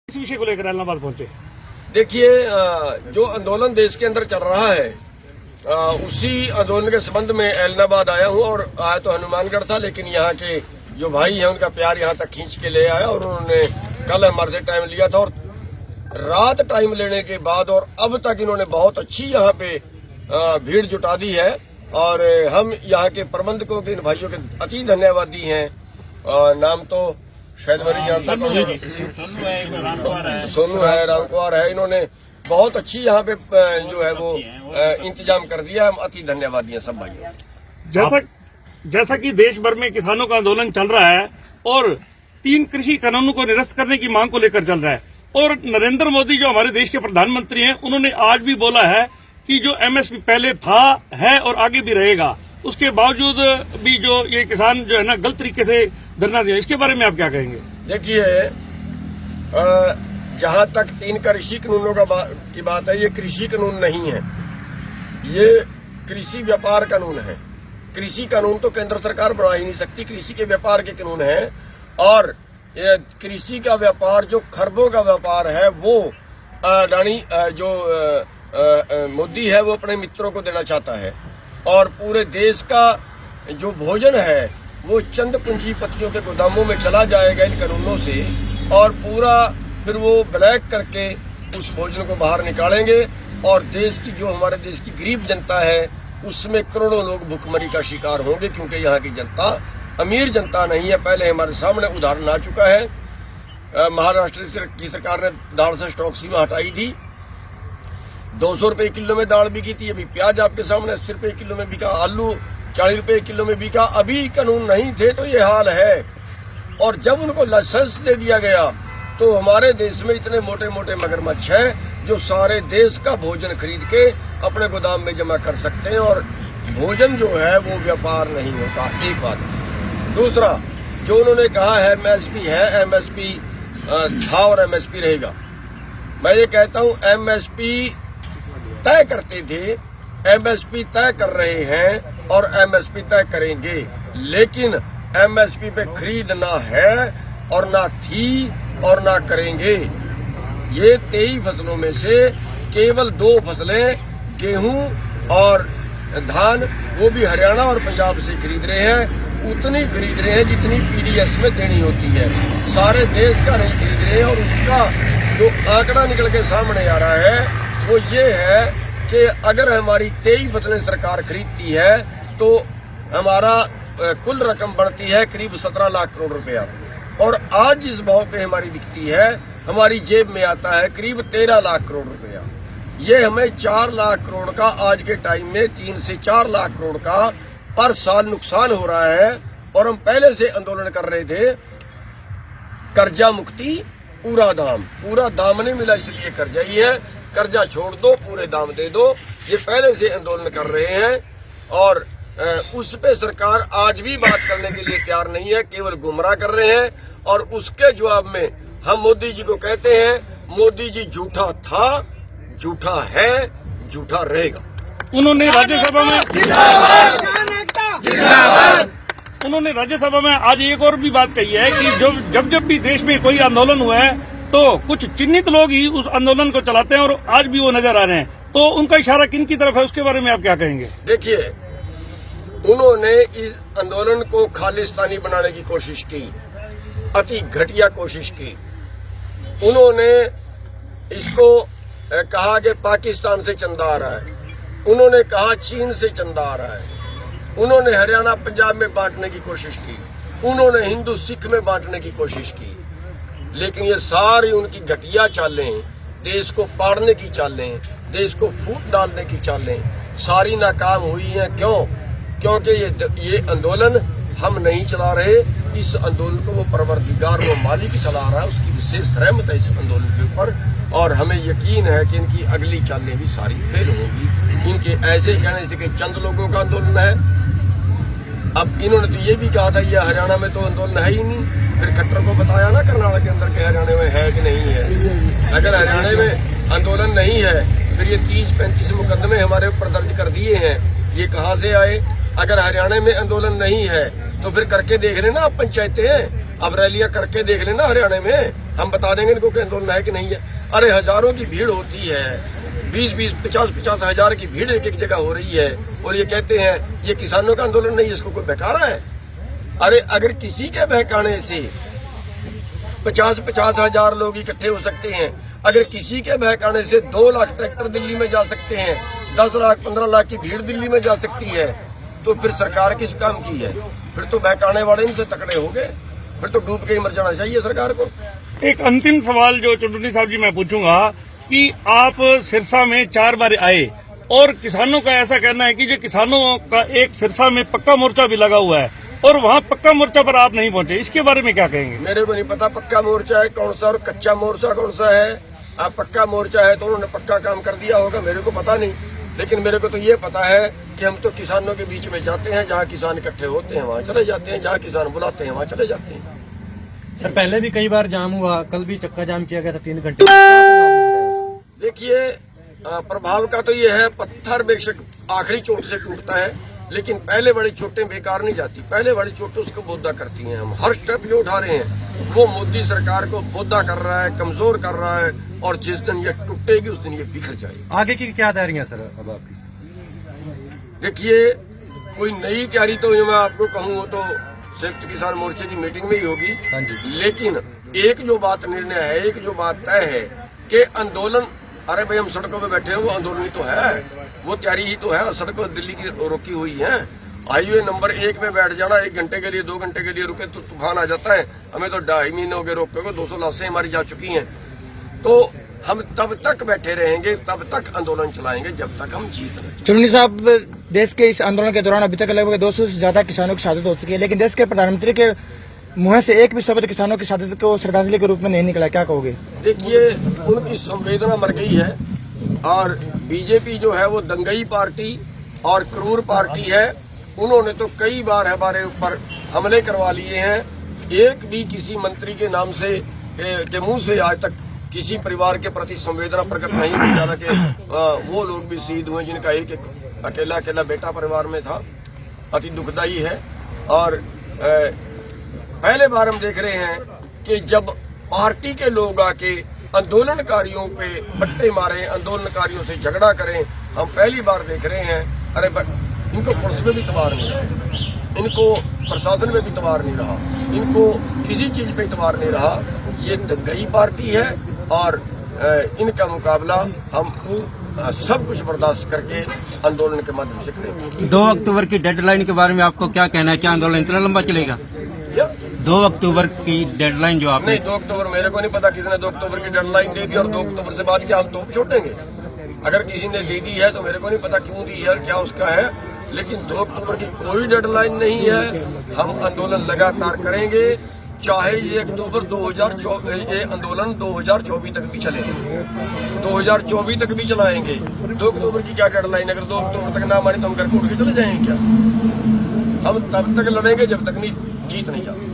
इस विषय को लेकर ऐलनाबाद पहुंचे। देखिए, जो आंदोलन देश के अंदर चल रहा है उसी आंदोलन के संबंध में ऐलनाबाद आया हूं। और आया तो हनुमानगढ़ था, लेकिन यहाँ के जो भाई हैं उनका प्यार यहाँ तक खींच के ले आया और उन्होंने कल हमारे से टाइम लिया था और रात टाइम लेने के बाद और अब तक इन्होंने बहुत अच्छी यहाँ पे भीड़ जुटा दी है। और हम यहाँ के प्रबंधकों के इन भाइयों के अति धन्यवादी हैं। नाम तो शायद मेरी जान सोनू है, रामकुमार है, इन्होंने बहुत अच्छी यहाँ पे जो है वो इंतजाम कर दिया। हम अति धन्यवादी हैं सब भाइयों। जैसा कि देश भर में किसानों का आंदोलन चल रहा है और 3 कृषि कानूनों को निरस्त करने की मांग को लेकर चल रहा है और नरेंद्र मोदी जो हमारे देश के प्रधानमंत्री हैं उन्होंने आज भी बोला है कि जो एमएसपी पहले था है और आगे भी रहेगा, उसके बावजूद भी जो ये किसान जो है ना गलत तरीके से धरना दिया, इसके बारे में आप क्या कहेंगे? देखिए, जहां तक 3 कृषि कानूनों की बात है, ये कृषि कानून नहीं है, ये कृषि व्यापार कानून है। कृषि कानून तो केंद्र सरकार बना ही नहीं सकती, कृषि के व्यापार के कानून है। और ये कृषि का व्यापार जो खरबों का व्यापार है वो मोदी है वो अपने मित्रों को देना चाहता है। और पूरे देश का जो भोजन है वो चंद पूंजीपतियों के गोदामों में चला जाएगा इन कानूनों से, और पूरा फिर वो ब्लैक करके उस भोजन को बाहर निकालेंगे। और देश की जो हमारे देश की गरीब जनता है उसमें करोड़ों लोग भुखमरी का शिकार होंगे, क्योंकि यहाँ की जनता अमीर जनता नहीं है। पहले हमारे सामने उदाहरण आ चुका है। महाराष्ट्र की सरकार ने दाल से स्टॉक सीमा हटाई थी, 200 रुपए किलो में दाल बिकी थी। अभी प्याज आपके सामने 80 रुपए किलो में बिका, आलू 40 रुपए किलो में बिका। अभी कानून नहीं थे तो ये हाल है। और जब उनको लाइसेंस दे दिया गया तो हमारे देश में इतने मोटे मोटे मगरमच्छ है जो सारे देश का भोजन खरीद के अपने गोदाम में जमा कर सकते हैं। और भोजन जो है वो व्यापार नहीं होता, एक बात। दूसरा, जो उन्होंने कहा है एमएसपी है, एमएसपी था और एमएसपी रहेगा। मैं ये कहता हूँ एमएसपी तय करते थे, एमएसपी तय कर रहे हैं और एमएसपी तय करेंगे, लेकिन एमएसपी पे खरीद ना है और ना थी और ना करेंगे। ये 23 फसलों में से केवल 2 फसलें गेहूं और धान, वो भी हरियाणा और पंजाब से खरीद रहे हैं। उतनी खरीद रहे हैं जितनी पीडीएस में देनी होती है, सारे देश का नहीं खरीद रहे हैं। और उसका जो आंकड़ा निकल के सामने आ रहा है वो ये है कि अगर हमारी 23 फसलें सरकार खरीदती है तो हमारा कुल रकम बढ़ती है करीब 17 लाख करोड़ रुपया। और आज जिस भाव पे हमारी बिकती है हमारी जेब में आता है करीब 13 लाख करोड़ रुपया। ये हमें 4 लाख करोड़ का आज के टाइम में 3 से 4 लाख करोड़ का पर साल नुकसान हो रहा है। और हम पहले से आंदोलन कर रहे थे कर्जा मुक्ति पूरा दाम नहीं मिला इसलिए कर्जा ही है, कर्जा छोड़ दो पूरे दाम दे दो। ये पहले से आंदोलन कर रहे हैं और उस पे सरकार आज भी बात करने के लिए तैयार नहीं है, केवल गुमराह कर रहे हैं। और उसके जवाब में हम मोदी जी को कहते हैं, मोदी जी झूठा था, झूठा है, झूठा रहेगा। उन्होंने राज्यसभा में आज एक और भी बात कही है कि जब भी देश में कोई आंदोलन हुआ है तो कुछ चिन्हित लोग ही उस आंदोलन को चलाते हैं और आज भी वो नजर आ रहे हैं। तो उनका इशारा किन की तरफ है, उसके बारे में आप क्या कहेंगे? देखिए, उन्होंने इस आंदोलन को खालिस्तानी बनाने की कोशिश की, अति घटिया कोशिश की। उन्होंने इसको कहा कि पाकिस्तान से चंदा आ रहा है, उन्होंने कहा चीन से चंदा आ रहा है, उन्होंने हरियाणा पंजाब में बांटने की कोशिश की, उन्होंने हिंदू सिख में बांटने की कोशिश की। लेकिन ये सारी उनकी घटिया चालें, देश को पाड़ने की चालें, देश को फूट डालने की चालें सारी नाकाम हुई हैं। क्यों? क्योंकि ये आंदोलन हम नहीं चला रहे, इस आंदोलन को वो परवरदिगार वो मालिक चला रहा है, उसकी विशेष रहमत है इस आंदोलन के ऊपर। और हमें यकीन है कि इनकी अगली चालें भी सारी फेल होगी। इनके ऐसे कहने से कि चंद लोगों का आंदोलन है। अब इन्होंने तो ये भी कहा था ये हरियाणा में तो आंदोलन है ही नहीं, फिर खट्टर को बताया ना कर्नाटक के अंदर के हरियाणा में है कि नहीं है। अगर हरियाणा में आंदोलन नहीं है फिर ये 30-35 मुकदमे हमारे ऊपर दर्ज कर दिए हैं, ये कहाँ से आए? अगर हरियाणा में आंदोलन नहीं है तो फिर करके देख लेना आप पंचायतें, अब रैलियां करके देख लेना हरियाणा में। हम बता देंगे इनको कि आंदोलन है कि नहीं है। अरे हजारों की भीड़ होती है, 20-20, 50-50 हजार की भीड़ एक एक जगह हो रही है, और ये कहते हैं ये किसानों का आंदोलन नहीं है, इसको कोई बहकारा है। अरे अगर किसी के बहकाने से 50-50 हजार लोग इकट्ठे हो सकते हैं, अगर किसी के बहकाने से 2 लाख ट्रैक्टर दिल्ली में जा सकते हैं, 10 लाख 15 लाख की भीड़ दिल्ली में जा सकती है, तो फिर सरकार किस काम की है? फिर तो बहकाने वाले इनसे तकड़े हो गए, फिर तो डूब के ही मर जाना चाहिए सरकार को। एक अंतिम सवाल जो चुनटुनी साहब जी मैं पूछूंगा कि आप सिरसा में 4 बार आए और किसानों का ऐसा कहना है कि जो किसानों का एक सिरसा में पक्का मोर्चा भी लगा हुआ है और वहाँ पक्का मोर्चा पर आप नहीं पहुंचे, इसके बारे में क्या कहेंगे? मेरे को नहीं पता पक्का मोर्चा है कौन सा और कच्चा मोर्चा कौन सा है। आप पक्का मोर्चा है तो उन्होंने पक्का काम कर दिया होगा, मेरे को पता नहीं। लेकिन मेरे को तो ये पता है कि हम तो किसानों के बीच में जाते हैं, जहाँ किसान इकट्ठे होते हैं वहाँ चले जाते हैं, जहाँ किसान बुलाते हैं वहाँ चले जाते हैं। सर पहले भी कई बार जाम हुआ, कल भी चक्का जाम किया गया था 3 घंटे। देखिए प्रभाव का तो ये है, पत्थर बेशक आखिरी चोट से टूटता है, लेकिन पहले बड़ी चोटें बेकार नहीं जाती, पहले बड़ी चोटें उसको बोधा करती हैं। हम हर स्टेप जो उठा रहे हैं वो मोदी सरकार को बोधा कर रहा है, कमजोर कर रहा है, और जिस दिन ये टूटेगी उस दिन ये बिखर जाएगी। आगे की क्या तैयारियां सर अब आपकी? देखिए कोई नई तैयारी तो मैं आपको कहूँ तो संयुक्त किसान मोर्चे की मीटिंग में ही होगी। हाँ जी। लेकिन एक जो बात निर्णय है, एक जो बात तय है कि आंदोलन, अरे भाई हम सड़कों पे बैठे हैं, वो आंदोलन ही तो है, वो तैयारी ही तो है। सड़कों दिल्ली की रोकी हुई है, हाईवे नंबर 1 में बैठ जाना, 1 घंटे के लिए 2 घंटे के लिए रुके तो तूफान आ जाता है। हमें तो 2.5 महीने हो गए रोके को, 200 लाशें हमारी जा चुकी हैं। तो हम तब तक बैठे रहेंगे, तब तक आंदोलन चलाएंगे जब तक हम जीत रहे। चुननी साहब, देश के इस आंदोलन के दौरान अभी तक लगभग 200 से ज्यादा किसानों की शहादत हो चुकी है, लेकिन देश के प्रधानमंत्री के मुंह से एक भी शब्द किसानों की शहादत को श्रद्धांजलि के रूप में नहीं निकला, क्या कहोगे? देखिए उनकी संवेदना मर गई है, और बीजेपी जो है वो दंगई पार्टी और क्रूर पार्टी है। उन्होंने तो कई बार हमारे ऊपर हमले करवा लिए हैं। एक भी किसी मंत्री के नाम से के मुंह से आज तक किसी परिवार के प्रति संवेदना प्रकट नहीं की जा रहा। वो लोग भी शहीद हुए जिनका एक अकेला बेटा परिवार में था, अति दुखदायी है। और पहले बार हम देख रहे हैं कि जब पार्टी के लोग आके आंदोलनकारियों पे बट्टे मारे, आंदोलनकारियों से झगड़ा करें, हम पहली बार देख रहे हैं। अरे इनको पुलिस में भी तबार नहीं रहा, इनको प्रशासन में भी तबार नहीं रहा, इनको किसी चीज पे तबार नहीं रहा। ये दंगई पार्टी है, और इनका मुकाबला हम सब कुछ बर्दाश्त करके आंदोलन के माध्यम से करेंगे। 2 अक्टूबर की डेडलाइन के बारे में आपको क्या कहना है? क्या आंदोलन इतना लंबा चलेगा? क्या 2 अक्टूबर की डेडलाइन जो आपने? नहीं, 2 अक्टूबर मेरे को नहीं पता किसने 2 अक्टूबर की डेडलाइन दे दी, और 2 अक्टूबर से बाद क्या हम तोप छोड़ेंगे? अगर किसी ने दे दी है तो मेरे को नहीं पता क्यों दी है और क्या उसका है, लेकिन 2 अक्टूबर की कोई डेडलाइन नहीं है। हम आंदोलन लगातार करेंगे, चाहे ये अक्टूबर 2024 ये आंदोलन 2024 तक भी चले, 2024 तक भी चलाएंगे। 2 अक्टूबर की क्या डेडलाइन? अगर 2 अक्टूबर तक ना माने तो हम घर को उठ के चले जाएंगे क्या? हम तब तक लड़ेंगे जब तक नहीं जीत नहीं जाती।